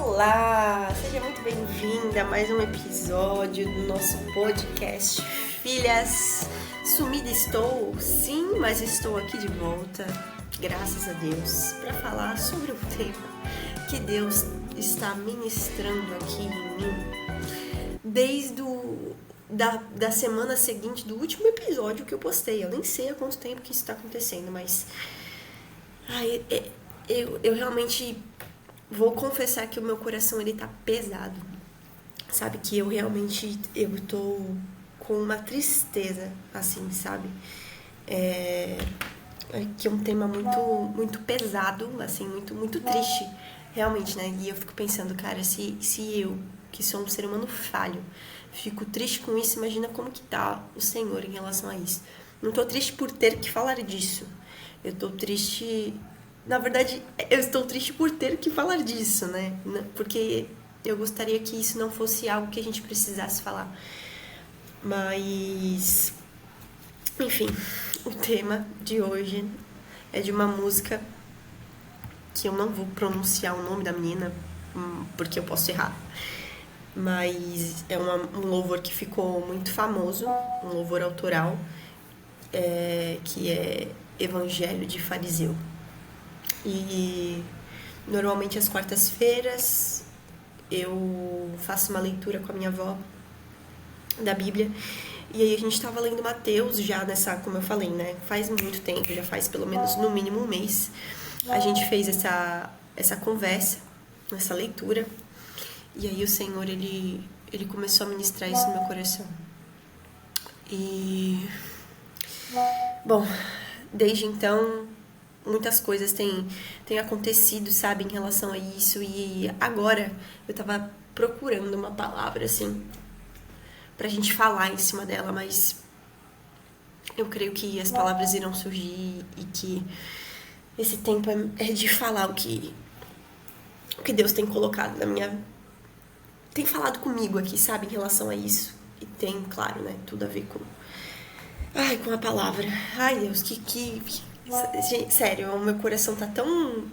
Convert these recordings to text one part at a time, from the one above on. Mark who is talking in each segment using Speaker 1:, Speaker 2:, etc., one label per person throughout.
Speaker 1: Olá, seja muito bem-vinda a mais um episódio do nosso podcast Filhas. Sumida estou, sim, mas estou aqui de volta, graças a Deus, para falar sobre um tema que Deus está ministrando aqui em mim desde da semana seguinte do último episódio que eu postei. Eu nem sei há quanto tempo que isso está acontecendo, mas eu realmente vou confessar que o meu coração ele tá pesado, sabe? Que eu tô com uma tristeza, assim, sabe? Que é um tema muito pesado, assim, muito triste, realmente, né? E eu fico pensando, cara, se eu, que sou um ser humano falho, fico triste com isso, imagina como que tá o Senhor em relação a isso. Não tô triste por ter que falar disso, eu tô triste... Na verdade, eu estou triste por ter que falar disso, né? Porque eu gostaria que isso não fosse algo que a gente precisasse falar. Mas, enfim, o tema de hoje é de uma música que eu não vou pronunciar o nome da menina, porque eu posso errar. Mas é um louvor que ficou muito famoso, um louvor autoral, que é Evangelho de Fariseu. E normalmente às quartas-feiras eu faço uma leitura com a minha avó da Bíblia. E aí a gente estava lendo Mateus já nessa, como eu falei, né? Faz muito tempo, já faz pelo menos no mínimo um mês. A gente fez essa conversa, essa leitura. E aí o Senhor, ele começou a ministrar isso no meu coração. E... Bom, desde então... muitas coisas têm acontecido, sabe, em relação a isso. E agora eu tava procurando uma palavra, assim, pra gente falar em cima dela, mas eu creio que as palavras irão surgir e que esse tempo é de falar o que Deus tem colocado na minha... tem falado comigo aqui, sabe, em relação a isso. E tem, claro, né, tudo a ver com a palavra. Ai, Deus, sério, o meu coração tá tão...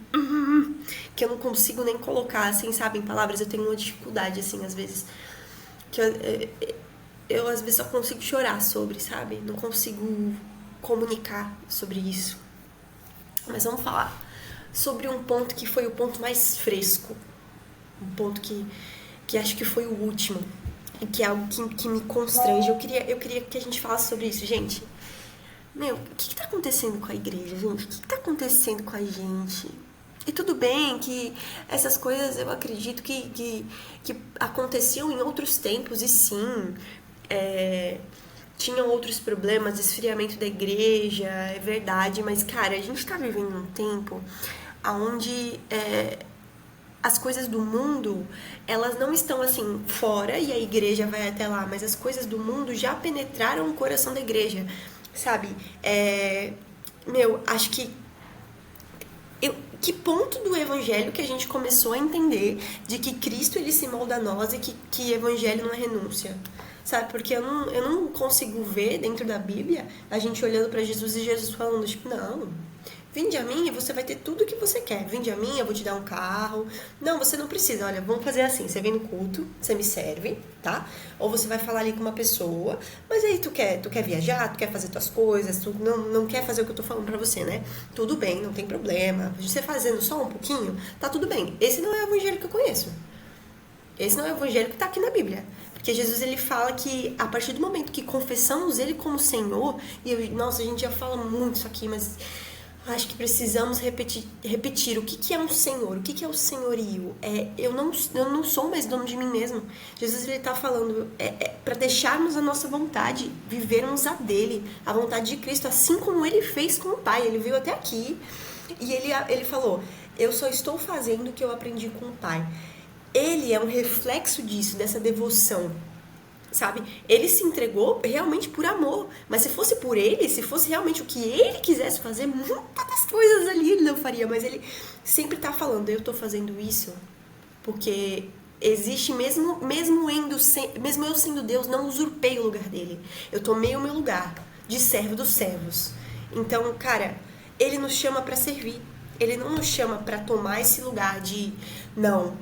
Speaker 1: que eu não consigo nem colocar, assim, sabe, em palavras. Eu tenho uma dificuldade, assim, às vezes. Que eu às vezes, só consigo chorar sobre, sabe? Não consigo comunicar sobre isso. Mas vamos falar sobre um ponto que foi o ponto mais fresco. Um ponto que acho que foi o último. E que é algo que me constrange. Eu queria que a gente falasse sobre isso, gente. Meu, o que tá acontecendo com a igreja, gente? O que tá acontecendo com a gente? E tudo bem que essas coisas eu acredito que aconteciam em outros tempos, e sim, tinham outros problemas, esfriamento da igreja, é verdade, mas, cara, a gente tá vivendo um tempo onde as coisas do mundo, elas não estão, assim, fora e a igreja vai até lá, mas as coisas do mundo já penetraram o coração da igreja. Sabe, acho que ponto do evangelho que a gente começou a entender de que Cristo, ele se molda a nós e que evangelho não é renúncia, sabe, porque eu não consigo ver dentro da Bíblia a gente olhando pra Jesus e Jesus falando, tipo, não, vinde a mim e você vai ter tudo o que você quer, vinde a mim, eu vou te dar um carro, não, você não precisa, olha, vamos fazer assim, você vem no culto, você me serve, tá, ou você vai falar ali com uma pessoa, mas aí tu quer viajar, tu quer fazer tuas coisas, tu não quer fazer o que eu tô falando pra você, né, tudo bem, não tem problema, você fazendo só um pouquinho, tá tudo bem, esse não é o evangelho que eu conheço, esse não é o evangelho que tá aqui na Bíblia. Porque Jesus, ele fala que a partir do momento que confessamos ele como Senhor, nossa, a gente já fala muito isso aqui, mas acho que precisamos repetir o que é um senhor, o que é o senhorio. Eu não sou mais dono de mim mesmo. Jesus, ele tá falando para deixarmos a nossa vontade, vivermos a dele, a vontade de Cristo, assim como ele fez com o Pai. Ele veio até aqui e ele falou, eu só estou fazendo o que eu aprendi com o Pai. Ele é um reflexo disso, dessa devoção, sabe? Ele se entregou realmente por amor, mas se fosse por ele, se fosse realmente o que ele quisesse fazer, muitas das coisas ali ele não faria, mas ele sempre tá falando, eu tô fazendo isso porque existe, mesmo eu sendo Deus, não usurpei o lugar dele, eu tomei o meu lugar de servo dos servos. Então, cara, ele nos chama pra servir, ele não nos chama para tomar esse lugar de, não,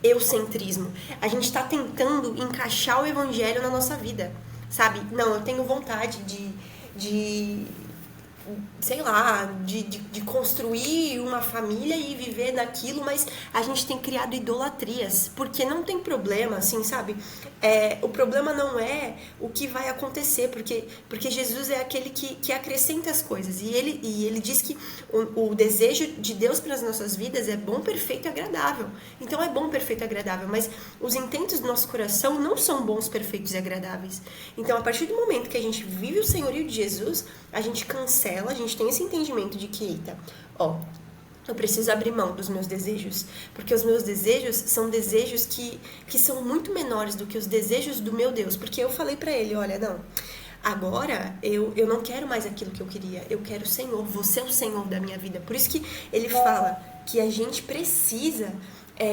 Speaker 1: eucentrismo. A gente está tentando encaixar o evangelho na nossa vida, sabe? Não, eu tenho vontade de sei lá, de construir uma família e viver daquilo, mas a gente tem criado idolatrias, porque não tem problema, assim, sabe? O problema não é o que vai acontecer, porque Jesus é aquele que acrescenta as coisas, e ele diz que o desejo de Deus para as nossas vidas é bom, perfeito e agradável. Então é bom, perfeito e agradável, mas os intentos do nosso coração não são bons, perfeitos e agradáveis. Então, a partir do momento que a gente vive o senhorio de Jesus, a gente cancela, a gente tem esse entendimento de que, eita, eu preciso abrir mão dos meus desejos, porque os meus desejos são desejos que são muito menores do que os desejos do meu Deus, porque eu falei pra ele, olha, não, agora eu não quero mais aquilo que eu queria, eu quero o Senhor, você é o Senhor da minha vida. Por isso que ele fala que a gente precisa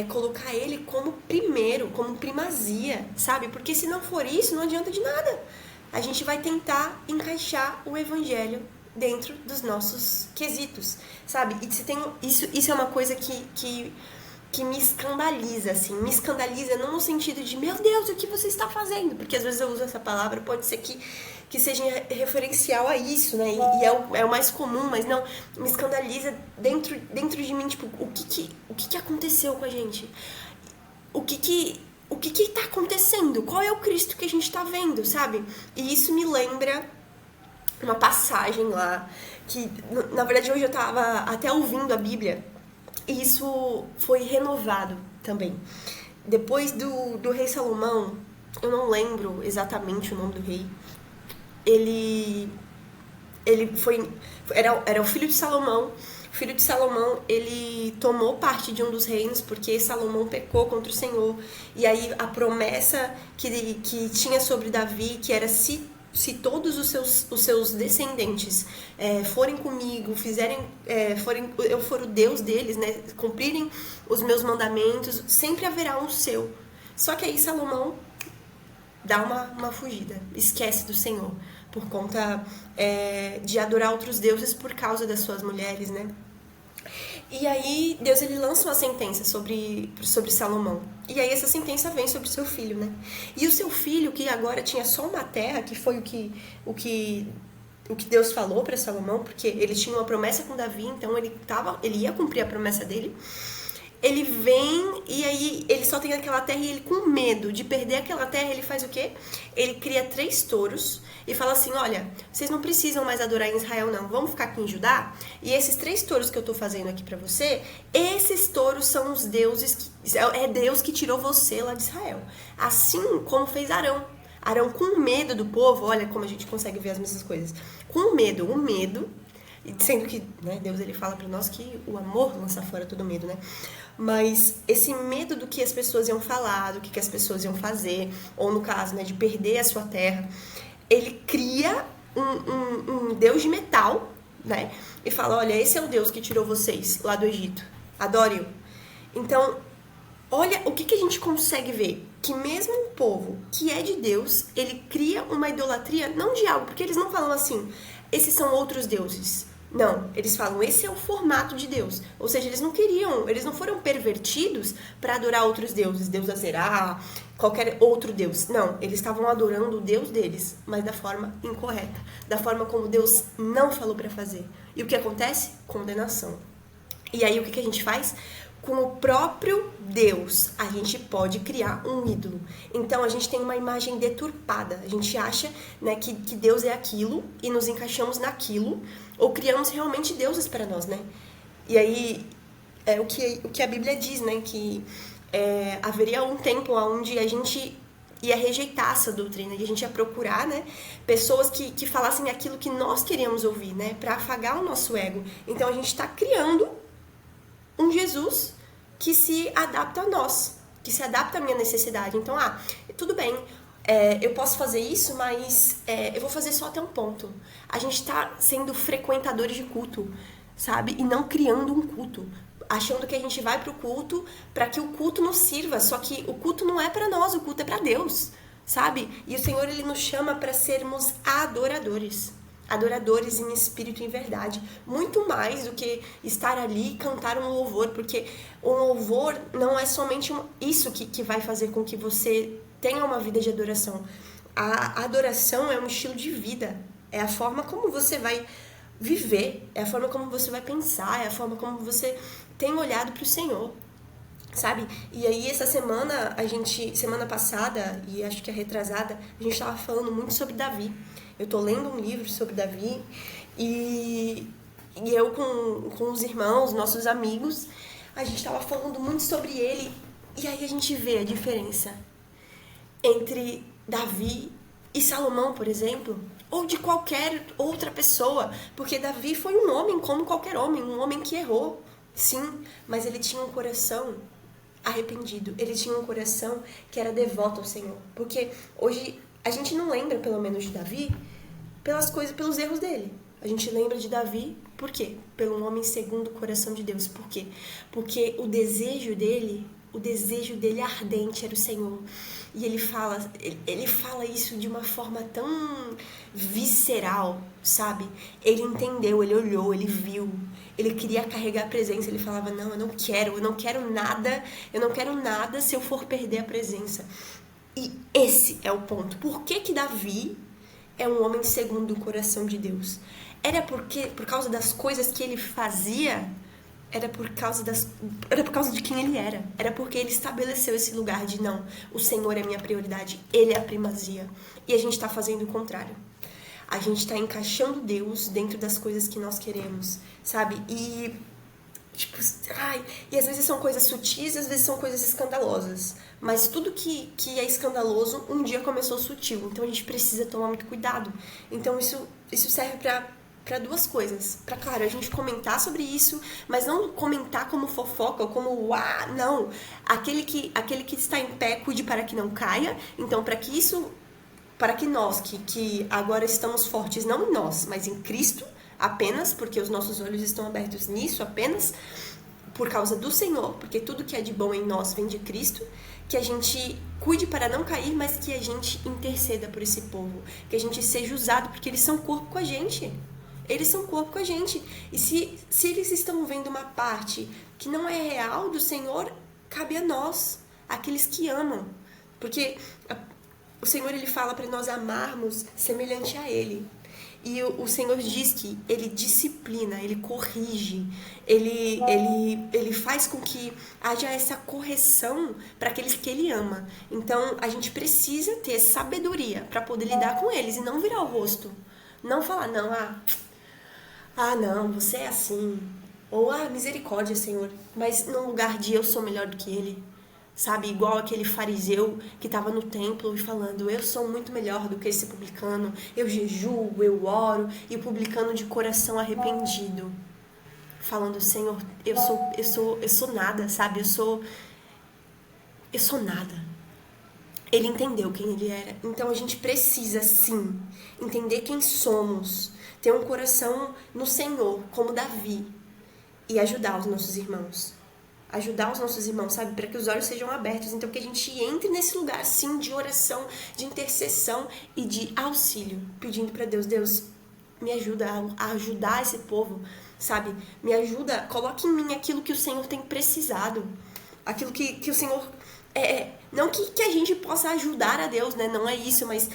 Speaker 1: colocar ele como primeiro, como primazia, sabe? Porque se não for isso, não adianta de nada. A gente vai tentar encaixar o evangelho dentro dos nossos quesitos, sabe? E se tem, isso é uma coisa que me escandaliza, assim. Me escandaliza não no sentido de, meu Deus, o que você está fazendo? Porque às vezes eu uso essa palavra, pode ser que seja referencial a isso, né? E é o mais comum, mas não, me escandaliza dentro de mim, tipo, o que aconteceu com a gente? O que tá acontecendo? Qual é o Cristo que a gente tá vendo, sabe? E isso me lembra uma passagem lá, que na verdade hoje eu tava até ouvindo a Bíblia, e isso foi renovado também. Depois do rei Salomão, eu não lembro exatamente o nome do rei, ele era o filho de Salomão. O filho de Salomão, ele tomou parte de um dos reinos porque Salomão pecou contra o Senhor. E aí a promessa que tinha sobre Davi, que era se todos os seus descendentes forem comigo, eu for o Deus deles, né, cumprirem os meus mandamentos, sempre haverá um seu. Só que aí Salomão dá uma fugida, esquece do Senhor, por conta de adorar outros deuses por causa das suas mulheres, né? E aí Deus ele lança uma sentença sobre Salomão. E aí essa sentença vem sobre o seu filho, né? E o seu filho, que agora tinha só uma terra, que foi o que Deus falou para Salomão, porque ele tinha uma promessa com Davi, então ele ia cumprir a promessa dele. Ele vem e aí ele só tem aquela terra e ele, com medo de perder aquela terra, ele faz o quê? Ele cria 3 touros e fala assim, olha, vocês não precisam mais adorar em Israel não, vamos ficar aqui em Judá, e esses 3 touros que eu tô fazendo aqui pra você, esses touros são os deuses, é Deus que tirou você lá de Israel. Assim como fez Arão. Arão, com medo do povo, olha como a gente consegue ver as mesmas coisas, com medo, o medo, sendo que, né, Deus ele fala pra nós que o amor lança fora todo medo, né? Mas esse medo do que as pessoas iam falar, do que as pessoas iam fazer, ou no caso, né, de perder a sua terra, ele cria um Deus de metal, né? E fala, olha, esse é o Deus que tirou vocês lá do Egito, adore-o. Então, olha o que a gente consegue ver, que mesmo um povo que é de Deus, ele cria uma idolatria, não de algo, porque eles não falam assim, esses são outros deuses. Não, eles falam, esse é o formato de Deus. Ou seja, eles não foram pervertidos para adorar outros deuses, Deus Azerá, qualquer outro Deus. Não, eles estavam adorando o Deus deles, mas da forma incorreta, da forma como Deus não falou para fazer. E o que acontece? Condenação. E aí o que a gente faz? Com o próprio Deus, a gente pode criar um ídolo. Então, a gente tem uma imagem deturpada. A gente acha, né, que Deus é aquilo e nos encaixamos naquilo, ou criamos realmente deuses para nós, né? E aí, o que a Bíblia diz, né? Que haveria um tempo onde a gente ia rejeitar essa doutrina e a gente ia procurar, né, pessoas que falassem aquilo que nós queríamos ouvir, né? Para afagar o nosso ego. Então, a gente está criando um Jesus que se adapta a nós, que se adapta à minha necessidade. Então, tudo bem, eu posso fazer isso, mas eu vou fazer só até um ponto. A gente tá sendo frequentadores de culto, sabe? E não criando um culto. Achando que a gente vai pro culto para que o culto nos sirva. Só que o culto não é para nós, o culto é para Deus, sabe? E o Senhor, ele nos chama para sermos adoradores. adoradores em espírito e em verdade, muito mais do que estar ali e cantar um louvor, porque o louvor não é somente isso que vai fazer com que você tenha uma vida de adoração. A adoração é um estilo de vida, é a forma como você vai viver, é a forma como você vai pensar, é a forma como você tem olhado para o Senhor, sabe? E aí essa semana, semana passada, e acho que a retrasada, a gente estava falando muito sobre Davi. Eu tô lendo um livro sobre Davi e eu com os irmãos, nossos amigos, a gente estava falando muito sobre ele e aí a gente vê a diferença entre Davi e Salomão, por exemplo, ou de qualquer outra pessoa, porque Davi foi um homem como qualquer homem, um homem que errou, sim, mas ele tinha um coração arrependido, ele tinha um coração que era devoto ao Senhor, porque hoje a gente não lembra, pelo menos, de Davi pelos erros dele. A gente lembra de Davi, por quê? Pelo homem segundo o coração de Deus. Por quê? Porque o desejo dele ardente era o Senhor. E ele fala isso de uma forma tão visceral, sabe? Ele entendeu, ele olhou, ele viu. Ele queria carregar a presença. Ele falava, não, eu não quero nada se eu for perder a presença. E esse é o ponto. Por que Davi é um homem segundo o coração de Deus? Era por causa das coisas que ele fazia? Era por causa de quem ele era. Era porque ele estabeleceu esse lugar de não, o Senhor é minha prioridade, ele é a primazia. E a gente está fazendo o contrário. A gente está encaixando Deus dentro das coisas que nós queremos, sabe? E às vezes são coisas sutis, às vezes são coisas escandalosas. Mas tudo que é escandaloso, um dia começou sutil. Então a gente precisa tomar muito cuidado. Então isso serve para duas coisas. Para, claro, a gente comentar sobre isso, mas não comentar como fofoca ou como, não. Aquele que está em pé, cuide para que não caia. Então, para que nós, que agora estamos fortes, não em nós, mas em Cristo, apenas, porque os nossos olhos estão abertos nisso, apenas por causa do Senhor, porque tudo que é de bom em nós vem de Cristo, que a gente cuide para não cair, mas que a gente interceda por esse povo, que a gente seja usado, porque eles são corpo com a gente. Eles são corpo com a gente. E se eles estão vendo uma parte que não é real do Senhor, cabe a nós, aqueles que amam. Porque o Senhor, ele fala para nós amarmos semelhante a Ele. E o Senhor diz que Ele disciplina, Ele corrige, Ele faz com que haja essa correção para aqueles que Ele ama. Então, a gente precisa ter sabedoria para poder lidar com eles e não virar o rosto. Não falar, não, você é assim. Ou, misericórdia, Senhor. Mas no lugar de eu sou melhor do que Ele. Sabe, igual aquele fariseu que estava no templo e falando, eu sou muito melhor do que esse publicano, eu jejuo, eu oro, e o publicano de coração arrependido, falando, Senhor, eu sou nada, sabe, eu sou nada. Ele entendeu quem ele era. Então a gente precisa, sim, entender quem somos, ter um coração no Senhor, como Davi, e ajudar os nossos irmãos. Ajudar os nossos irmãos, sabe? Para que os olhos sejam abertos. Então, que a gente entre nesse lugar, sim, de oração, de intercessão e de auxílio. Pedindo para Deus, me ajuda a ajudar esse povo, sabe? Me ajuda, coloque em mim aquilo que o Senhor tem precisado. Aquilo que o Senhor... não que a gente possa ajudar a Deus, né? Não é isso, mas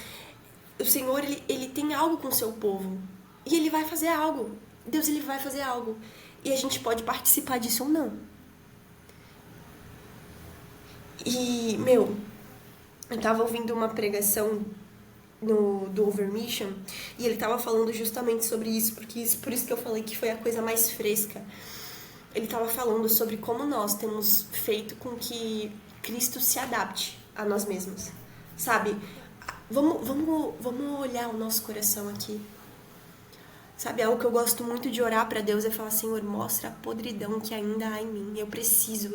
Speaker 1: o Senhor, ele tem algo com o seu povo. E Ele vai fazer algo. Deus, Ele vai fazer algo. E a gente pode participar disso ou não. E, eu tava ouvindo uma pregação do Overmission e ele tava falando justamente sobre isso, por isso que eu falei que foi a coisa mais fresca. Ele tava falando sobre como nós temos feito com que Cristo se adapte a nós mesmos, sabe? Vamos olhar o nosso coração aqui. Sabe, algo que eu gosto muito de orar para Deus é falar, Senhor, mostra a podridão que ainda há em mim. Eu preciso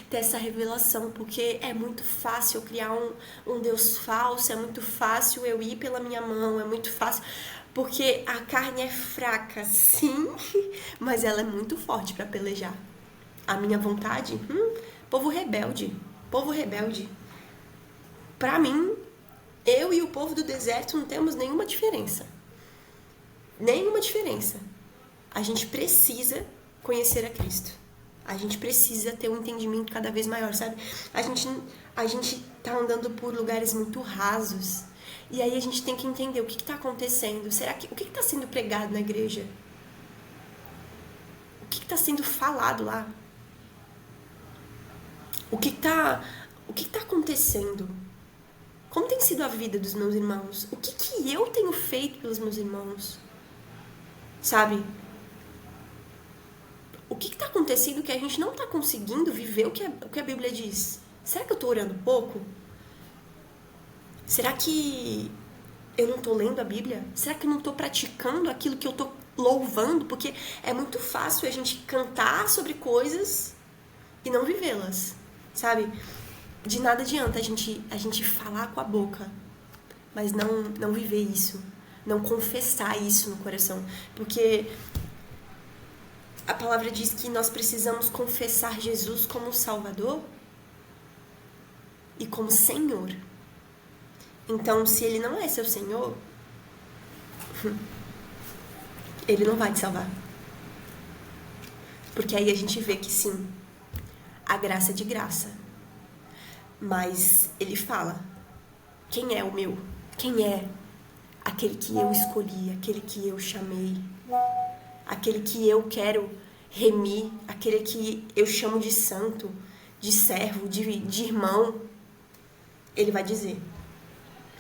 Speaker 1: ter essa revelação, porque é muito fácil eu criar um Deus falso, é muito fácil eu ir pela minha mão, é muito fácil, porque a carne é fraca, sim, mas ela é muito forte para pelejar. A minha vontade, povo rebelde. Para mim, eu e o povo do deserto não temos nenhuma diferença. Nenhuma diferença. A gente precisa conhecer a Cristo. A gente precisa ter um entendimento cada vez maior, sabe? A gente tá andando por lugares muito rasos. E aí a gente tem que entender o que está acontecendo. O que está sendo pregado na igreja? O que está sendo falado lá? O que está acontecendo? Como tem sido a vida dos meus irmãos? O que eu tenho feito pelos meus irmãos? Sabe? O que está acontecendo que a gente não está conseguindo viver o que a Bíblia diz? Será que eu estou orando pouco? Será que eu não estou lendo a Bíblia? Será que eu não estou praticando aquilo que eu estou louvando? Porque é muito fácil a gente cantar sobre coisas e não vivê-las, sabe? De nada adianta a gente falar com a boca, mas não viver isso, não confessar isso no coração. Porque a palavra diz que nós precisamos confessar Jesus como Salvador e como Senhor. Então, se Ele não é seu Senhor, Ele não vai te salvar. Porque aí a gente vê que sim, a graça é de graça. Mas Ele fala, quem é o meu? Quem é aquele que eu escolhi, aquele que eu chamei? Aquele que eu quero remir, aquele que eu chamo de santo, de servo, de irmão? Ele vai dizer,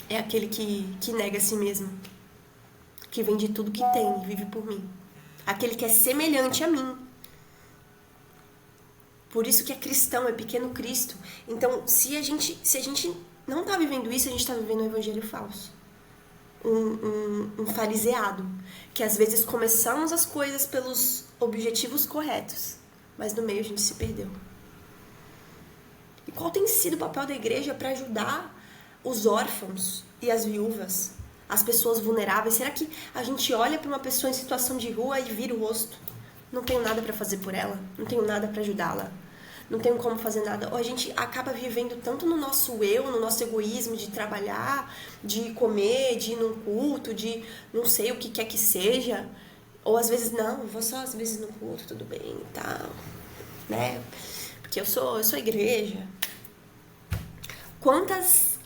Speaker 1: é aquele que nega a si mesmo, que vende tudo que tem e vive por mim. Aquele que é semelhante a mim. Por isso que é cristão, é pequeno Cristo. Então, se a gente não está vivendo isso, a gente está vivendo um evangelho falso. Um fariseado. Que às vezes começamos as coisas pelos objetivos corretos, mas no meio a gente se perdeu. E qual tem sido o papel da igreja para ajudar os órfãos e as viúvas, as pessoas vulneráveis? Será que a gente olha para uma pessoa em situação de rua e vira o rosto? Não tenho nada para fazer por ela, não tenho nada para ajudá-la, não tenho como fazer nada. Ou a gente acaba vivendo tanto no nosso eu, no nosso egoísmo de trabalhar, de comer, de ir num culto, de não sei o que quer que seja. Ou às vezes, não, vou só às vezes no culto, tudo bem e tal, né? Porque eu sou igreja. Quantas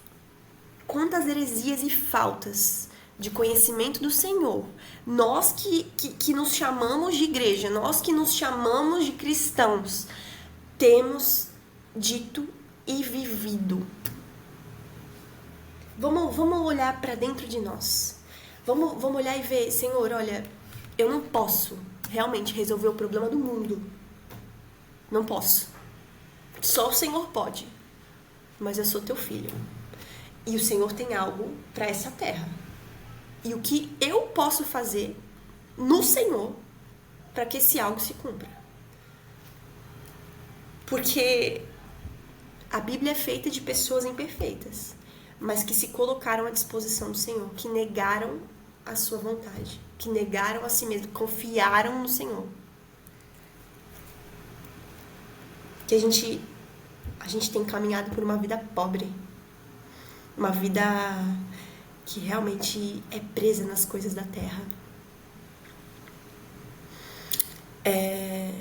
Speaker 1: heresias e faltas de conhecimento do Senhor, nós que nos chamamos de igreja, nós que nos chamamos de cristãos, temos dito e vivido. Vamos olhar para dentro de nós. Vamos olhar e ver, Senhor, olha, eu não posso realmente resolver o problema do mundo. Não posso. Só o Senhor pode. Mas eu sou teu filho. E o Senhor tem algo para essa terra. E o que eu posso fazer no Senhor para que esse algo se cumpra? Porque a Bíblia é feita de pessoas imperfeitas, mas que se colocaram à disposição do Senhor, que negaram a sua vontade, que negaram a si mesmo, confiaram no Senhor. Que a gente tem caminhado por uma vida pobre, uma vida que realmente é presa nas coisas da terra.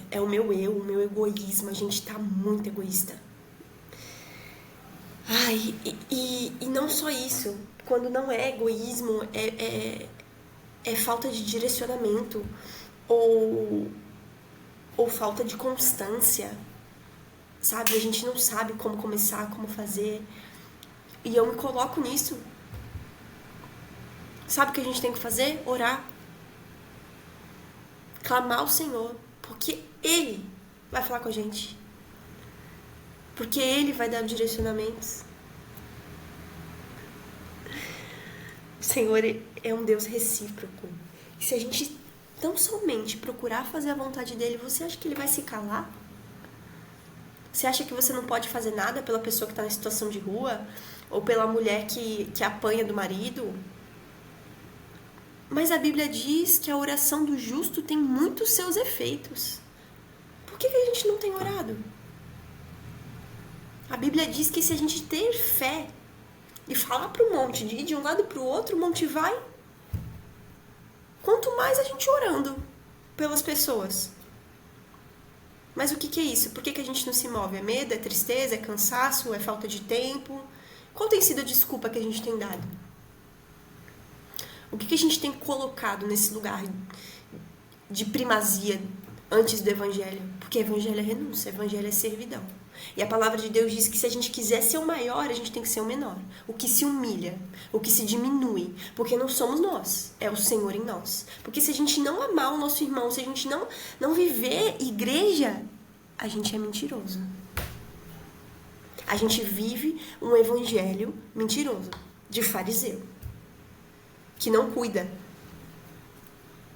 Speaker 1: É o meu eu, o meu egoísmo. A gente tá muito egoísta. E não só isso. Quando não é egoísmo, é falta de direcionamento ou falta de constância. Sabe? A gente não sabe como começar, como fazer. E eu me coloco nisso. Sabe o que a gente tem que fazer? Orar. Clamar ao Senhor. Porque Ele vai falar com a gente. Porque Ele vai dar direcionamentos. O Senhor é um Deus recíproco. E se a gente tão somente procurar fazer a vontade dEle, você acha que Ele vai se calar? Você acha que você não pode fazer nada pela pessoa que está na situação de rua? Ou pela mulher que apanha do marido? Mas a Bíblia diz que a oração do justo tem muitos seus efeitos. Por que a gente não tem orado? A Bíblia diz que se a gente ter fé e falar para o monte, de ir de um lado para o outro, o monte vai. quanto mais a gente orando pelas pessoas. Mas o que é isso? Por que a gente não se move? É medo? É tristeza? É cansaço? É falta de tempo? Qual tem sido a desculpa que a gente tem dado? O que a gente tem colocado nesse lugar de primazia antes do evangelho? Porque evangelho é renúncia, evangelho é servidão. E a palavra de Deus diz que se a gente quiser ser o maior, a gente tem que ser o menor. O que se humilha, o que se diminui. Porque não somos nós, é o Senhor em nós. Porque se a gente não amar o nosso irmão, se a gente não viver igreja, a gente é mentiroso. A gente vive um evangelho mentiroso, de fariseu. Que não cuida,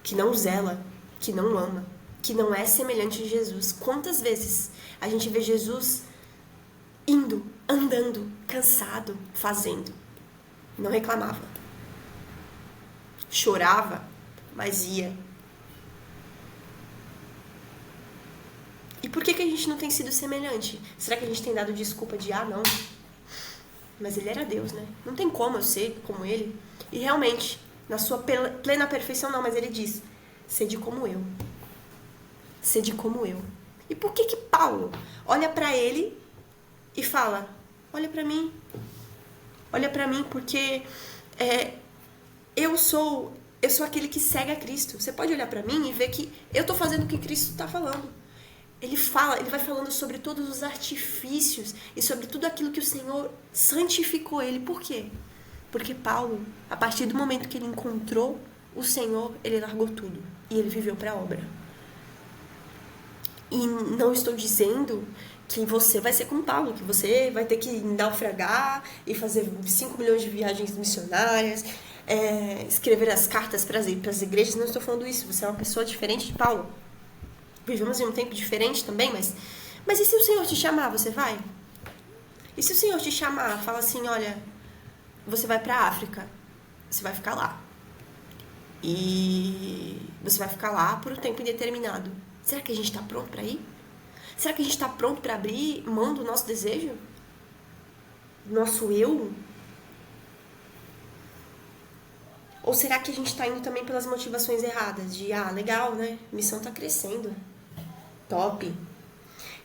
Speaker 1: que não zela, que não ama, que não é semelhante a Jesus. Quantas vezes a gente vê Jesus indo, andando, cansado, fazendo. Não reclamava. Chorava, mas ia. E por que a gente não tem sido semelhante? Será que a gente tem dado desculpa de, não, mas ele era Deus, né? Não tem como eu ser como ele. E realmente, na sua plena perfeição, não, mas ele diz, sede como eu. Sede como eu. E por que Paulo olha pra ele e fala, olha pra mim. Olha pra mim, porque eu sou aquele que segue a Cristo. Você pode olhar pra mim e ver que eu tô fazendo o que Cristo tá falando. Ele vai falando sobre todos os artifícios e sobre tudo aquilo que o Senhor santificou ele. Por quê? Porque Paulo, a partir do momento que ele encontrou o Senhor, ele largou tudo e ele viveu para a obra. E não estou dizendo que você vai ser como Paulo, que você vai ter que naufragar e fazer 5 milhões de viagens missionárias, escrever as cartas para as igrejas. Não estou falando isso. Você é uma pessoa diferente de Paulo. Vivemos em um tempo diferente também, mas e se o Senhor te chamar, você vai? E se o Senhor te chamar, fala assim, olha, você vai pra África, você vai ficar lá. E você vai ficar lá por um tempo indeterminado. Será que a gente tá pronto pra ir? Será que a gente tá pronto pra abrir mão do nosso desejo? Nosso eu? Ou será que a gente tá indo também pelas motivações erradas? De, legal, né? A missão tá crescendo. Top.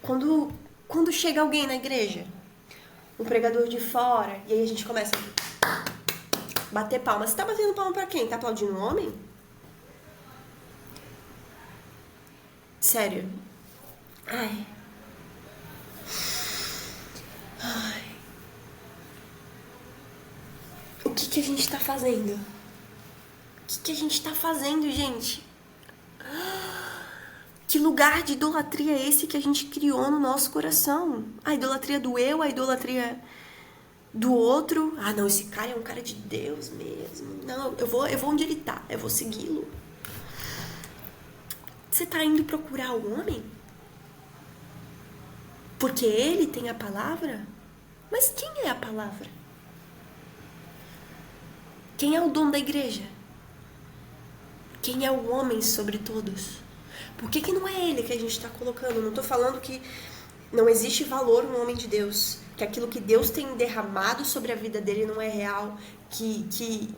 Speaker 1: Quando chega alguém na igreja, um pregador de fora, e aí a gente começa a bater palma. Você tá batendo palma pra quem? Tá aplaudindo um homem? Sério. Ai. O que a gente tá fazendo? O que a gente tá fazendo, gente? Que lugar de idolatria é esse que a gente criou no nosso coração? A idolatria do eu, a idolatria do outro. Não, esse cara é um cara de Deus mesmo. Não, eu vou onde ele tá, eu vou segui-lo. Você tá indo procurar o homem? Porque ele tem a palavra? Mas quem é a palavra? Quem é o dono da igreja? Quem é o homem sobre todos? Por que não é ele que a gente está colocando? Não estou falando que não existe valor no homem de Deus, que aquilo que Deus tem derramado sobre a vida dele não é real,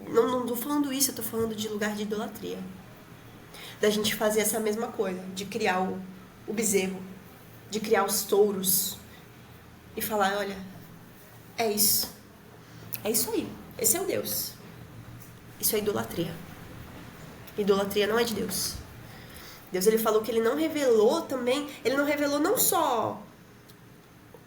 Speaker 1: não estou falando isso, eu estou falando de lugar de idolatria. Da gente fazer essa mesma coisa, de criar o bezerro, de criar os touros e falar, olha, é isso aí, esse é o Deus. Isso é idolatria. Idolatria não é de Deus. Deus, ele falou que ele não revelou também, ele não revelou não só,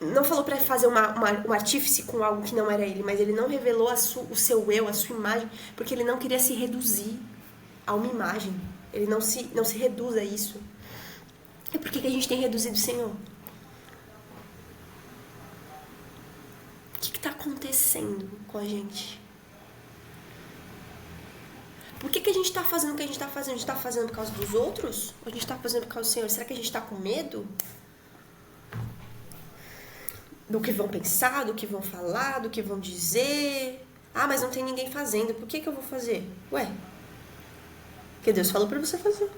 Speaker 1: não falou para fazer um artífice com algo que não era ele, mas ele não revelou o seu eu, a sua imagem, porque ele não queria se reduzir a uma imagem. Ele não se reduz a isso. E por que a gente tem reduzido o Senhor? O que está acontecendo com a gente? Por que a gente está fazendo o que a gente está fazendo? A gente está fazendo por causa dos outros? Ou a gente está fazendo por causa do Senhor? Será que a gente está com medo? Do que vão pensar, do que vão falar, do que vão dizer? Mas não tem ninguém fazendo. Por que eu vou fazer? Ué, porque Deus falou para você fazer.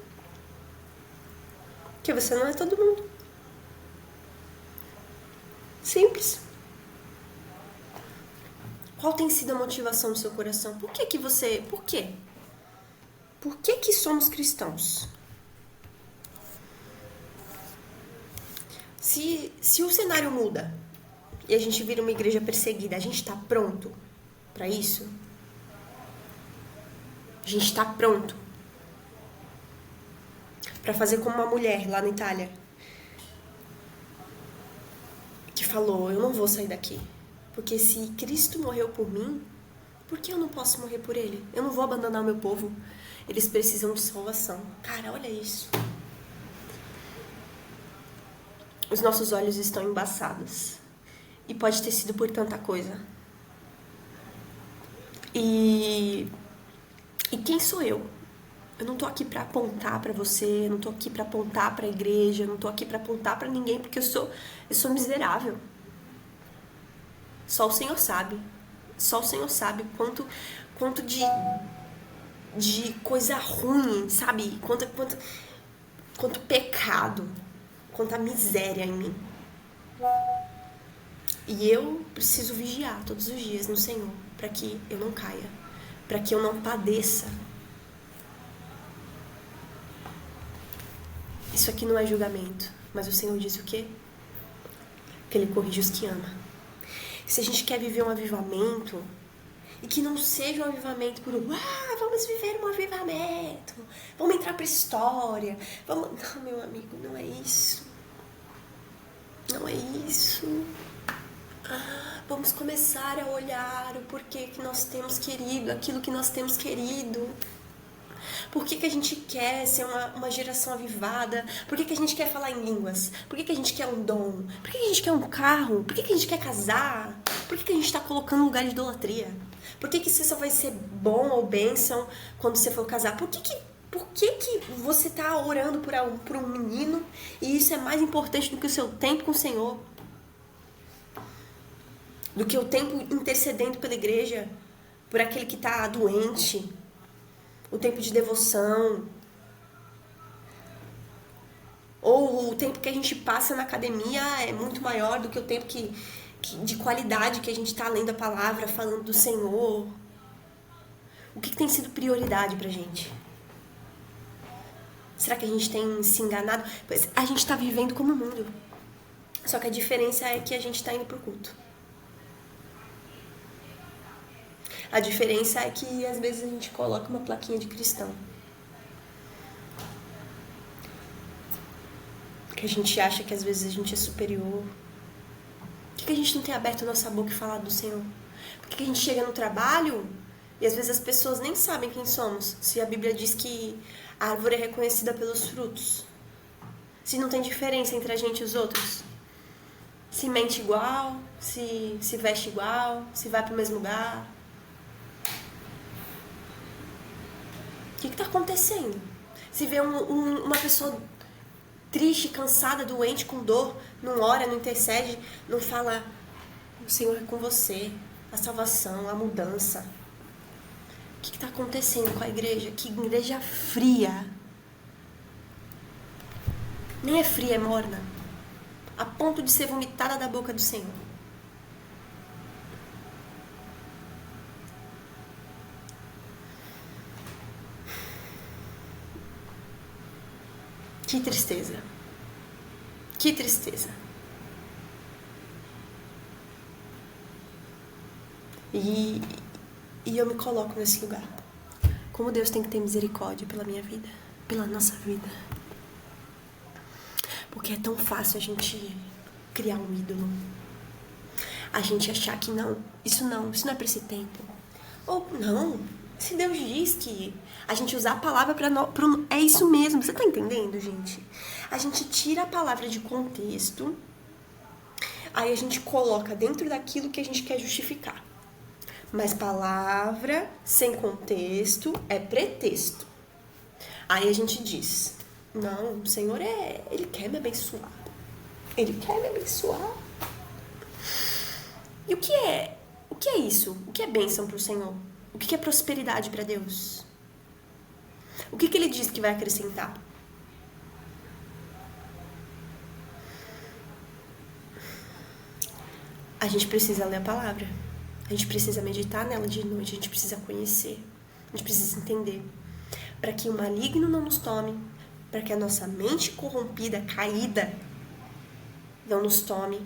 Speaker 1: Porque você não é todo mundo. Simples. Qual tem sido a motivação do seu coração? Por quê? Por que somos cristãos? Se o cenário muda e a gente vira uma igreja perseguida, a gente está pronto para isso? A gente está pronto para fazer como uma mulher lá na Itália que falou: eu não vou sair daqui, porque se Cristo morreu por mim, por que eu não posso morrer por ele? Eu não vou abandonar o meu povo. Eles precisam de salvação. Cara, olha isso. Os nossos olhos estão embaçados. E pode ter sido por tanta coisa. E quem sou eu? Eu não tô aqui pra apontar pra você, eu não tô aqui pra apontar pra igreja, eu não tô aqui pra apontar pra ninguém, porque eu sou miserável. Só o Senhor sabe. Só o Senhor sabe quanto de coisa ruim, sabe? Quanto pecado, quanta miséria em mim. E eu preciso vigiar todos os dias no Senhor, para que eu não caia, para que eu não padeça. Isso aqui não é julgamento, mas o Senhor diz o quê? Que Ele corrige os que ama. Se a gente quer viver um avivamento, e que não seja um avivamento por vamos viver um avivamento, vamos entrar pra história, vamos... Não, meu amigo, não é isso. Não é isso. Vamos começar a olhar o porquê que nós temos querido, aquilo que nós temos querido. Por que a gente quer ser uma geração avivada? Por que a gente quer falar em línguas? Por que a gente quer um dom? Por que a gente quer um carro? Por que a gente quer casar? Por que a gente está colocando um lugar de idolatria? Por que você só vai ser bom ou bênção quando você for casar? Por que você está orando por um menino e isso é mais importante do que o seu tempo com o Senhor? Do que o tempo intercedendo pela igreja, por aquele que está doente, o tempo de devoção, ou o tempo que a gente passa na academia é muito maior do que o tempo de qualidade que a gente está lendo a palavra, falando do Senhor. O que tem sido prioridade pra gente? Será que a gente tem se enganado? Pois a gente está vivendo como o mundo, só que a diferença é que a gente está indo pro culto. A diferença é que às vezes a gente coloca uma plaquinha de cristão. Que a gente acha que às vezes a gente é superior. Por que a gente não tem aberto a nossa boca e falado do Senhor? Por que a gente chega no trabalho e às vezes as pessoas nem sabem quem somos? Se a Bíblia diz que a árvore é reconhecida pelos frutos. Se não tem diferença entre a gente e os outros. Se mente igual, se veste igual, se vai pro mesmo lugar. O que está acontecendo? Se vê uma pessoa triste, cansada, doente, com dor, não ora, não intercede, não fala: o Senhor é com você, a salvação, a mudança. O que está acontecendo com a igreja? Que igreja fria. Nem é fria, é morna. A ponto de ser vomitada da boca do Senhor. Que tristeza. Que tristeza. E eu me coloco nesse lugar. Como Deus tem que ter misericórdia pela minha vida, pela nossa vida. Porque é tão fácil a gente criar um ídolo. A gente achar que isso não é pra esse tempo. Ou não, se Deus diz que a gente usar a palavra é isso mesmo. Você tá entendendo, gente? A gente tira a palavra de contexto, aí a gente coloca dentro daquilo que a gente quer justificar. Mas palavra sem contexto é pretexto. Aí a gente diz: não, o Senhor Ele quer me abençoar. Ele quer me abençoar. E o que é isso? O que é bênção pro Senhor? O que é prosperidade para Deus? O que Ele diz que vai acrescentar? A gente precisa ler a palavra. A gente precisa meditar nela de noite. A gente precisa conhecer. A gente precisa entender. para que o maligno não nos tome, para que a nossa mente corrompida, caída, não nos tome.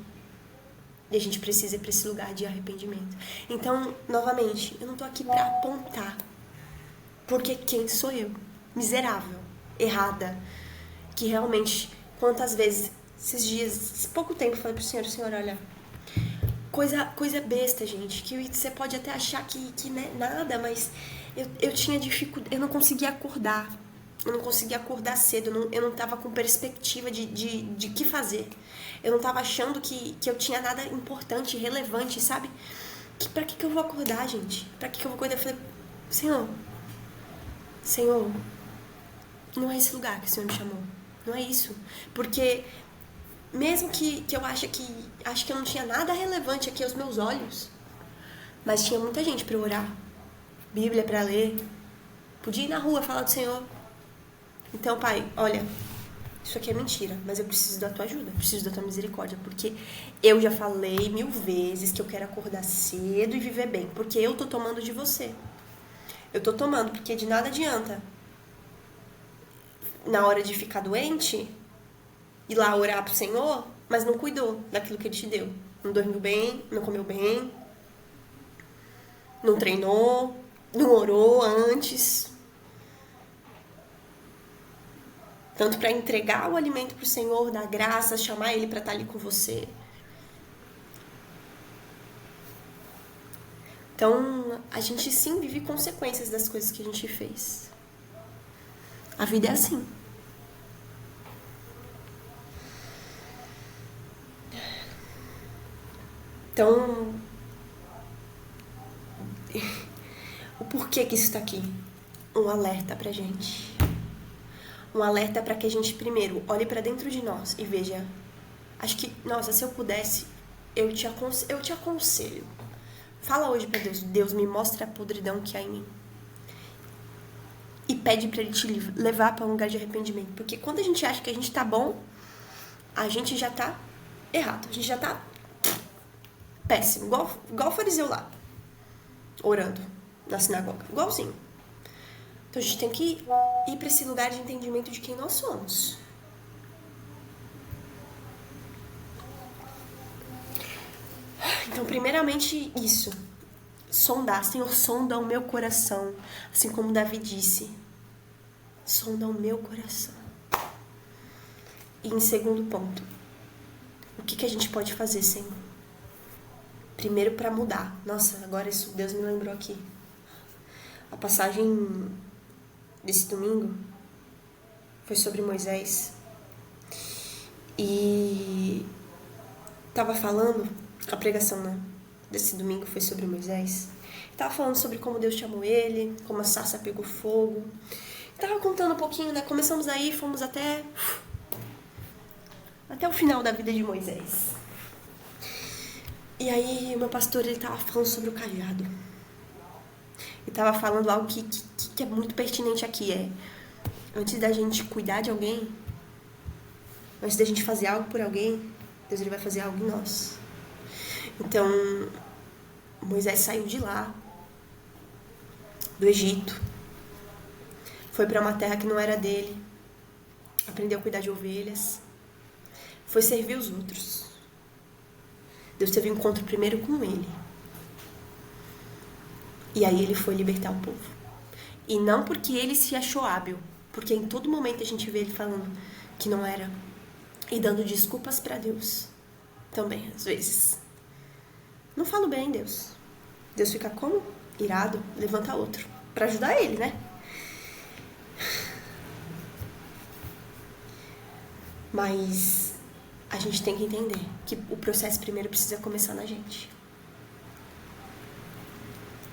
Speaker 1: E a gente precisa ir para esse lugar de arrependimento. Então, novamente, eu não tô aqui para apontar. Porque quem sou eu? Miserável, errada, que realmente, quantas vezes, esses dias, pouco tempo, eu falei pro Senhor, olha, coisa besta, gente, que você pode até achar que não é nada, mas eu tinha dificuldade, eu não conseguia acordar. Eu não conseguia acordar cedo, eu não tava com perspectiva de que fazer. Eu não tava achando que eu tinha nada importante, relevante, sabe? Pra que eu vou acordar, gente? Pra que eu vou acordar? Eu falei, Senhor, não é esse lugar que o Senhor me chamou. Não é isso. Porque mesmo que eu acho que eu não tinha nada relevante aqui aos meus olhos, mas tinha muita gente pra eu orar, Bíblia pra ler, podia ir na rua falar do Senhor. Então, Pai, olha, isso aqui é mentira, mas eu preciso da tua ajuda, preciso da tua misericórdia, porque eu já falei 1000 vezes que eu quero acordar cedo e viver bem, porque eu tô tomando de você. Eu tô tomando, porque de nada adianta, na hora de ficar doente, ir lá orar pro Senhor, mas não cuidou daquilo que Ele te deu. Não dormiu bem, não comeu bem, não treinou, não orou antes. Tanto para entregar o alimento pro Senhor, dar graça, chamar Ele para estar ali com você. Então, a gente sim vive consequências das coisas que a gente fez. A vida é assim. Então, o porquê que isso tá aqui? Um alerta pra gente. Um alerta para que a gente primeiro olhe para dentro de nós e veja. Acho que, nossa, se eu pudesse, eu te aconselho. Fala hoje para Deus, Deus me mostra a podridão que há em mim. E pede para Ele te levar para um lugar de arrependimento. Porque quando a gente acha que a gente tá bom, a gente já tá errado. A gente já tá péssimo. Igual o fariseu lá, orando na sinagoga. Igualzinho. Então a gente tem que ir para esse lugar de entendimento de quem nós somos. Então, primeiramente, isso. Sondar. Senhor, sonda o meu coração. Assim como Davi disse. Sonda o meu coração. E em segundo ponto, o que a gente pode fazer, Senhor? Primeiro, para mudar. Nossa, agora isso Deus me lembrou aqui. A passagem desse domingo foi sobre Moisés. E tava falando, a pregação, né, desse domingo foi sobre Moisés. Tava falando sobre como Deus chamou ele, como a sarça pegou fogo. Tava contando um pouquinho, né? Começamos aí, fomos até o final da vida de Moisés. E aí o meu pastor, ele tava falando sobre o cajado. Ele tava falando algo que é muito pertinente aqui, antes da gente cuidar de alguém, antes da gente fazer algo por alguém, Deus, ele vai fazer algo em nós. Então, Moisés saiu de lá, do Egito, foi para uma terra que não era dele, aprendeu a cuidar de ovelhas, foi servir os outros. Deus teve um encontro primeiro com ele. E aí ele foi libertar o povo. E não porque ele se achou hábil, porque em todo momento a gente vê ele falando que não era. E dando desculpas para Deus. Também, às vezes. Não falo bem, Deus. Deus fica como? Irado, levanta outro. Para ajudar ele, né? Mas a gente tem que entender que o processo primeiro precisa começar na gente.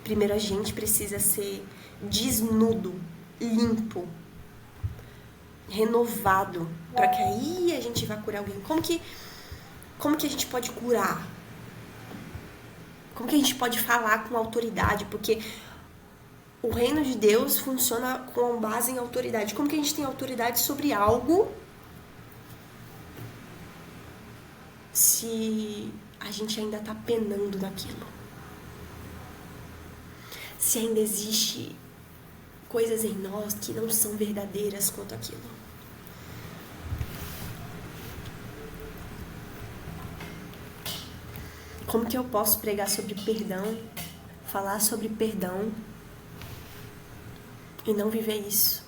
Speaker 1: Primeiro a gente precisa ser desnudo, limpo, renovado, para que aí a gente vá curar alguém. Como que a gente pode curar? Como que a gente pode falar com autoridade? Porque o reino de Deus funciona com base em autoridade. Como que a gente tem autoridade sobre algo se a gente ainda tá penando naquilo? Se ainda existe coisas em nós que não são verdadeiras quanto aquilo. Como que eu posso pregar sobre perdão, falar sobre perdão e não viver isso?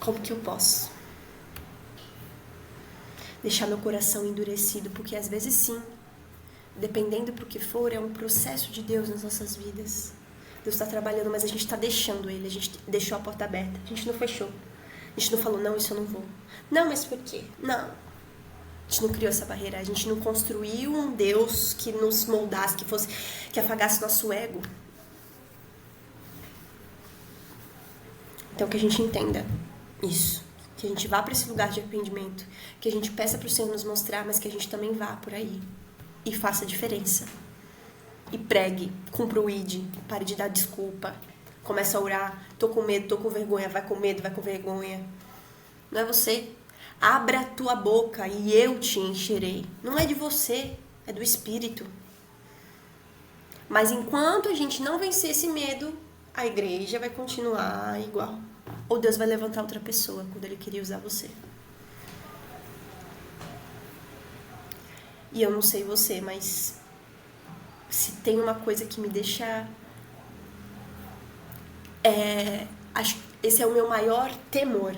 Speaker 1: Como que eu posso deixar meu coração endurecido? Porque às vezes sim, dependendo pro que for, é um processo de Deus nas nossas vidas. Deus está trabalhando, mas a gente está deixando Ele. A gente deixou a porta aberta. A gente não fechou. A gente não falou, não, isso eu não vou. Não, mas por quê? Não. A gente não criou essa barreira. A gente não construiu um Deus que nos moldasse, que afagasse nosso ego. Então que a gente entenda isso. Que a gente vá para esse lugar de arrependimento. Que a gente peça para o Senhor nos mostrar, mas que a gente também vá por aí. E faça a diferença. E pregue, cumpra o ID, pare de dar desculpa. Começa a orar, tô com medo, tô com vergonha, vai com medo, vai com vergonha. Não é você. Abra a tua boca e eu te encherei. Não é de você, é do Espírito. Mas enquanto a gente não vencer esse medo, a igreja vai continuar igual. Ou Deus vai levantar outra pessoa quando Ele queria usar você. E eu não sei você, mas se tem uma coisa que me deixa... acho que esse é o meu maior temor.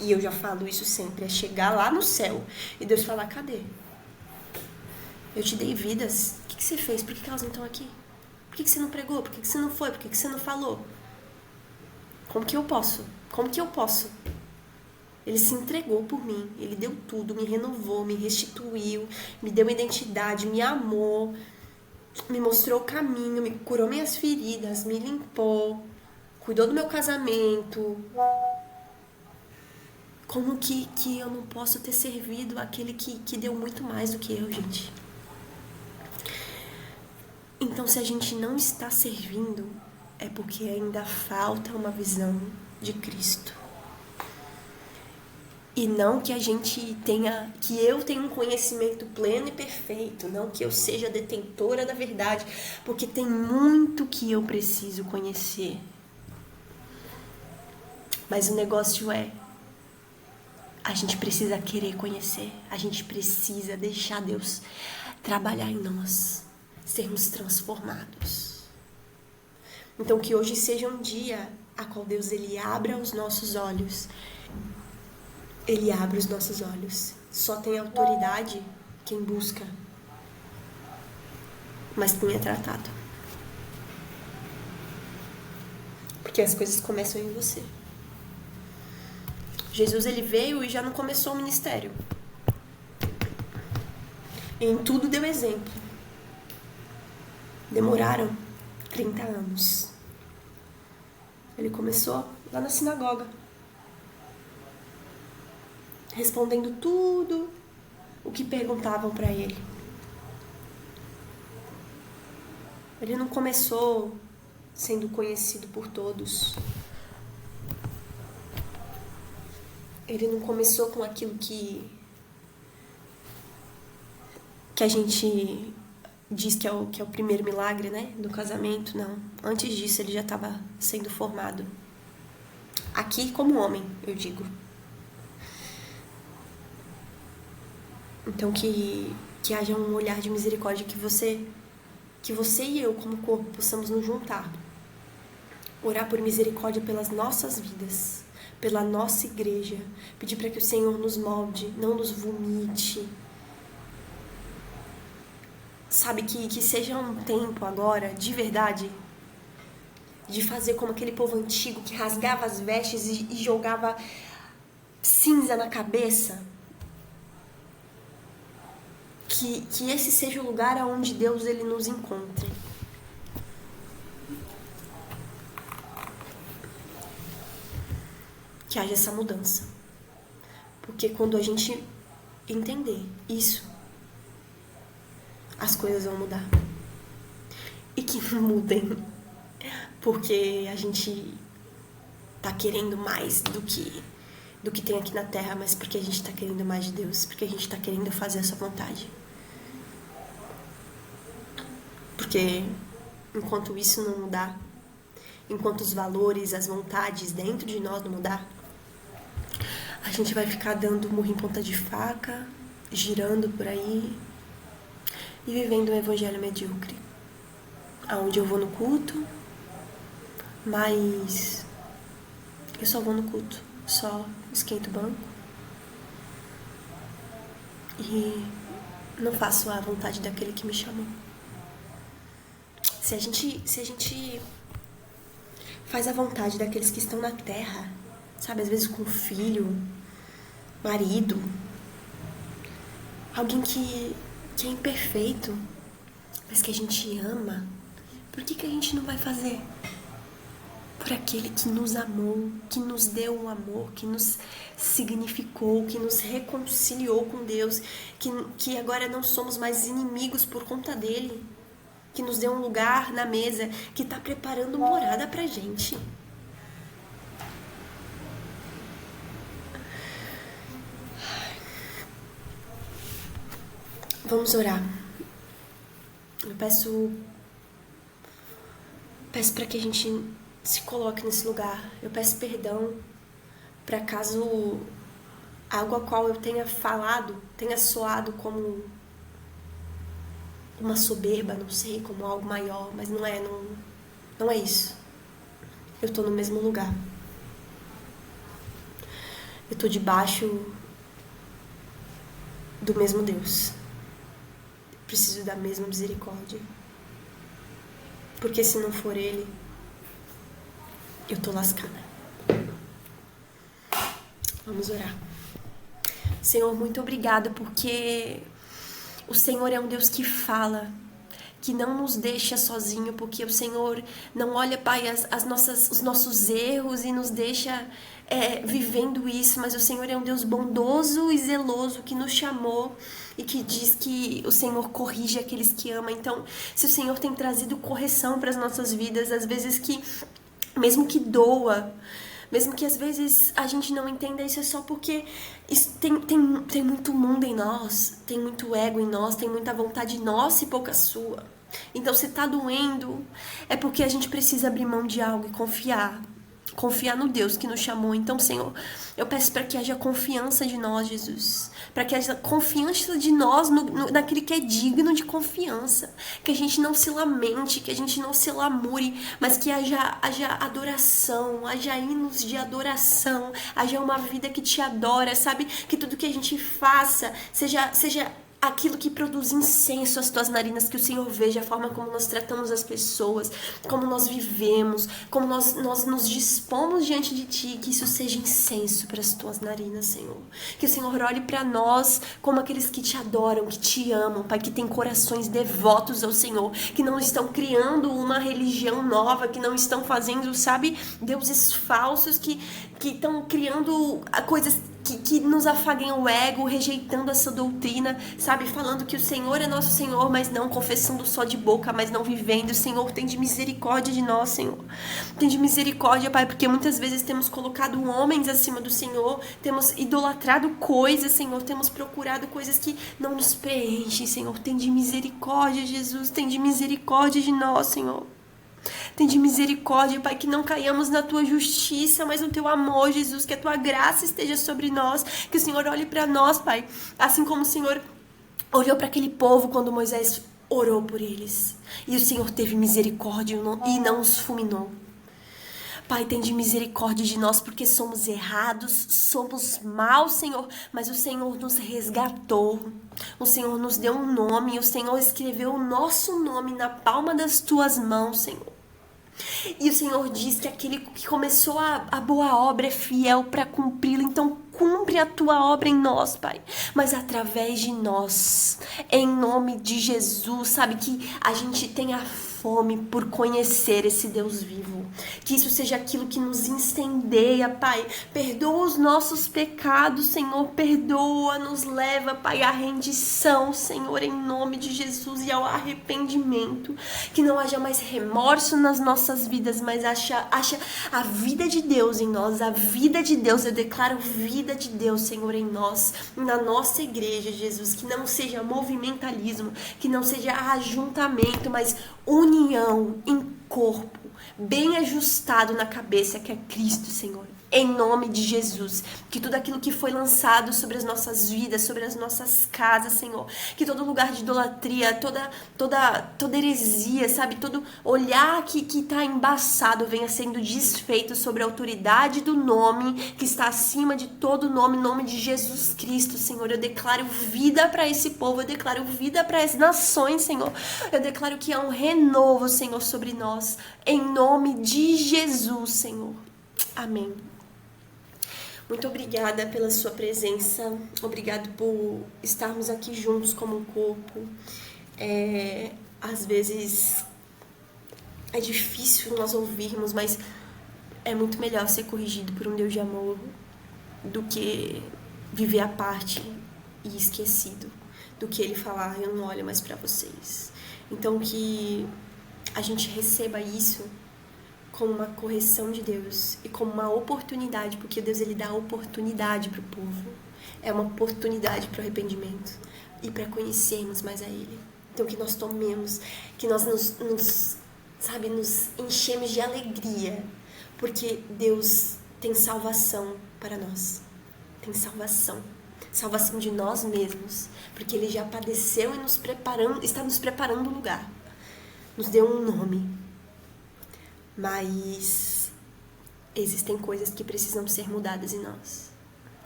Speaker 1: E eu já falo isso sempre. É chegar lá no céu e Deus falar, cadê? Eu te dei vidas. O que você fez? Por que elas não estão aqui? Por que você não pregou? Por que você não foi? Por que você não falou? Como que eu posso? Como que eu posso? Ele se entregou por mim. Ele deu tudo, me renovou, me restituiu, me deu uma identidade, me amou, me mostrou o caminho, me curou minhas feridas, me limpou, cuidou do meu casamento. Como que eu não posso ter servido aquele que deu muito mais do que eu, gente? Então, se a gente não está servindo, é porque ainda falta uma visão de Cristo. E não que a gente tenha, que eu tenha um conhecimento pleno e perfeito, não que eu seja detentora da verdade, porque tem muito que eu preciso conhecer. Mas o negócio é, a gente precisa querer conhecer, a gente precisa deixar Deus trabalhar em nós, sermos transformados. Então que hoje seja um dia a qual Deus Ele abra os nossos olhos. Ele abre os nossos olhos. Só tem autoridade quem busca, mas quem é tratado. Porque as coisas começam em você. Jesus, ele veio e já não começou o ministério. Em tudo deu exemplo. Demoraram 30 anos. Ele começou lá na sinagoga, respondendo tudo o que perguntavam para ele. Ele não começou sendo conhecido por todos. Ele não começou com aquilo que a gente diz que é o primeiro milagre, né? Do casamento, não. Antes disso, ele já estava sendo formado. Aqui como homem, eu digo. Então que haja um olhar de misericórdia, que você e eu, como corpo, possamos nos juntar. Orar por misericórdia pelas nossas vidas, pela nossa igreja. Pedir para que o Senhor nos molde, não nos vomite. Sabe, que seja um tempo agora, de verdade, de fazer como aquele povo antigo que rasgava as vestes e jogava cinza na cabeça. Que esse seja o lugar onde Deus ele nos encontre. Que haja essa mudança. Porque quando a gente entender isso, as coisas vão mudar. E que mudem. Porque a gente tá querendo mais do que tem aqui na terra, mas porque a gente tá querendo mais de Deus, porque a gente tá querendo fazer a sua vontade. Porque enquanto isso não mudar, enquanto os valores, as vontades dentro de nós não mudar, a gente vai ficar dando murro em ponta de faca, girando por aí e vivendo um evangelho medíocre, aonde eu vou no culto, mas eu só vou no culto, só esquento o banco e não faço a vontade daquele que me chamou. Se a gente faz a vontade daqueles que estão na terra, sabe, às vezes com filho, marido, alguém que é imperfeito, mas que a gente ama, por que a gente não vai fazer? Por aquele que nos amou, que nos deu um amor, que nos significou, que nos reconciliou com Deus, que agora não somos mais inimigos por conta dele, que nos deu um lugar na mesa, que está preparando morada pra gente. Vamos orar. Eu peço para que a gente se coloque nesse lugar. Eu peço perdão para caso algo a qual eu tenha falado tenha soado como uma soberba, não sei, como algo maior, mas não é isso. Eu tô no mesmo lugar. Eu tô debaixo do mesmo Deus. Preciso da mesma misericórdia. Porque se não for Ele, eu tô lascada. Vamos orar. Senhor, muito obrigada, porque o Senhor é um Deus que fala, que não nos deixa sozinho, porque o Senhor não olha, Pai, os nossos erros e nos deixa vivendo isso, mas o Senhor é um Deus bondoso e zeloso que nos chamou e que diz que o Senhor corrige aqueles que ama. Então, se o Senhor tem trazido correção para as nossas vidas, às vezes que, mesmo que doa, mesmo que às vezes a gente não entenda, isso é só porque tem muito mundo em nós, tem muito ego em nós, tem muita vontade nossa e pouca sua. Então, se tá doendo, é porque a gente precisa abrir mão de algo e confiar no Deus que nos chamou. Então, Senhor, eu peço para que haja confiança de nós, Jesus, para que haja confiança de nós naquele que é digno de confiança, que a gente não se lamente, que a gente não se lamure, mas que haja adoração, haja hinos de adoração, haja uma vida que te adora, sabe? Que tudo que a gente faça seja aquilo que produz incenso às tuas narinas, que o Senhor veja a forma como nós tratamos as pessoas, como nós vivemos, como nós nos dispomos diante de Ti, que isso seja incenso para as tuas narinas, Senhor. Que o Senhor olhe para nós como aqueles que Te adoram, que Te amam, Pai, que têm corações devotos ao Senhor, que não estão criando uma religião nova, que não estão fazendo, sabe, deuses falsos, que estão criando coisas que nos afaguem o ego, rejeitando essa doutrina, sabe? Falando que o Senhor é nosso Senhor, mas não confessando só de boca, mas não vivendo. Senhor, tem de misericórdia de nós, Senhor. Tem de misericórdia, Pai, porque muitas vezes temos colocado homens acima do Senhor, temos idolatrado coisas, Senhor, temos procurado coisas que não nos preenchem, Senhor. Tem de misericórdia, Jesus, tem de misericórdia de nós, Senhor. Tem de misericórdia, Pai, que não caiamos na Tua justiça, mas no Teu amor, Jesus, que a Tua graça esteja sobre nós, que o Senhor olhe para nós, Pai, assim como o Senhor olhou para aquele povo quando Moisés orou por eles, e o Senhor teve misericórdia e não os fulminou. Pai, tem de misericórdia de nós, porque somos errados, somos maus, Senhor, mas o Senhor nos resgatou, o Senhor nos deu um nome, o Senhor escreveu o nosso nome na palma das Tuas mãos, Senhor. E o Senhor diz que aquele que começou a boa obra é fiel para cumpri-la. Então cumpre a Tua obra em nós, Pai, mas através de nós, em nome de Jesus, sabe, que a gente tenha fome por conhecer esse Deus vivo, que isso seja aquilo que nos incendeia, Pai. Perdoa os nossos pecados, Senhor, perdoa, nos leva, Pai, à rendição, Senhor, em nome de Jesus, e ao arrependimento, que não haja mais remorso nas nossas vidas, mas acha a vida de Deus em nós, a vida de Deus. Eu declaro vida vida de Deus, Senhor, em nós, na nossa igreja, Jesus, que não seja movimentalismo, que não seja ajuntamento, mas união em corpo, bem ajustado na cabeça, que é Cristo, Senhor. Em nome de Jesus, que tudo aquilo que foi lançado sobre as nossas vidas, sobre as nossas casas, Senhor, que todo lugar de idolatria, toda heresia, sabe, todo olhar que tá embaçado venha sendo desfeito sobre a autoridade do nome que está acima de todo nome, nome de Jesus Cristo, Senhor. Eu declaro vida para esse povo, eu declaro vida para as nações, Senhor. Eu declaro que há um renovo, Senhor, sobre nós, em nome de Jesus, Senhor. Amém. Muito obrigada pela sua presença, obrigado por estarmos aqui juntos como um corpo. Às vezes é difícil nós ouvirmos, mas é muito melhor ser corrigido por um Deus de amor do que viver à parte e esquecido, do que Ele falar, eu não olho mais para vocês. Então que a gente receba isso como uma correção de Deus e como uma oportunidade, porque Deus, Ele dá oportunidade para o povo. É uma oportunidade para o arrependimento e para conhecermos mais a Ele. Então que nós tomemos, que nós nos enchemos de alegria, porque Deus tem salvação para nós. Tem salvação de nós mesmos, porque Ele já padeceu e está nos preparando um lugar. Nos deu um nome. Mas existem coisas que precisam ser mudadas em nós,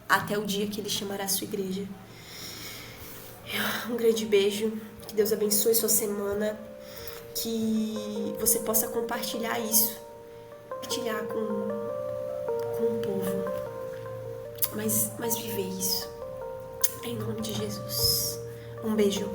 Speaker 1: até o dia que Ele chamará a sua igreja. Um grande beijo, que Deus abençoe sua semana, que você possa compartilhar isso, compartilhar com o povo, mas viver isso, em nome de Jesus. Um beijo.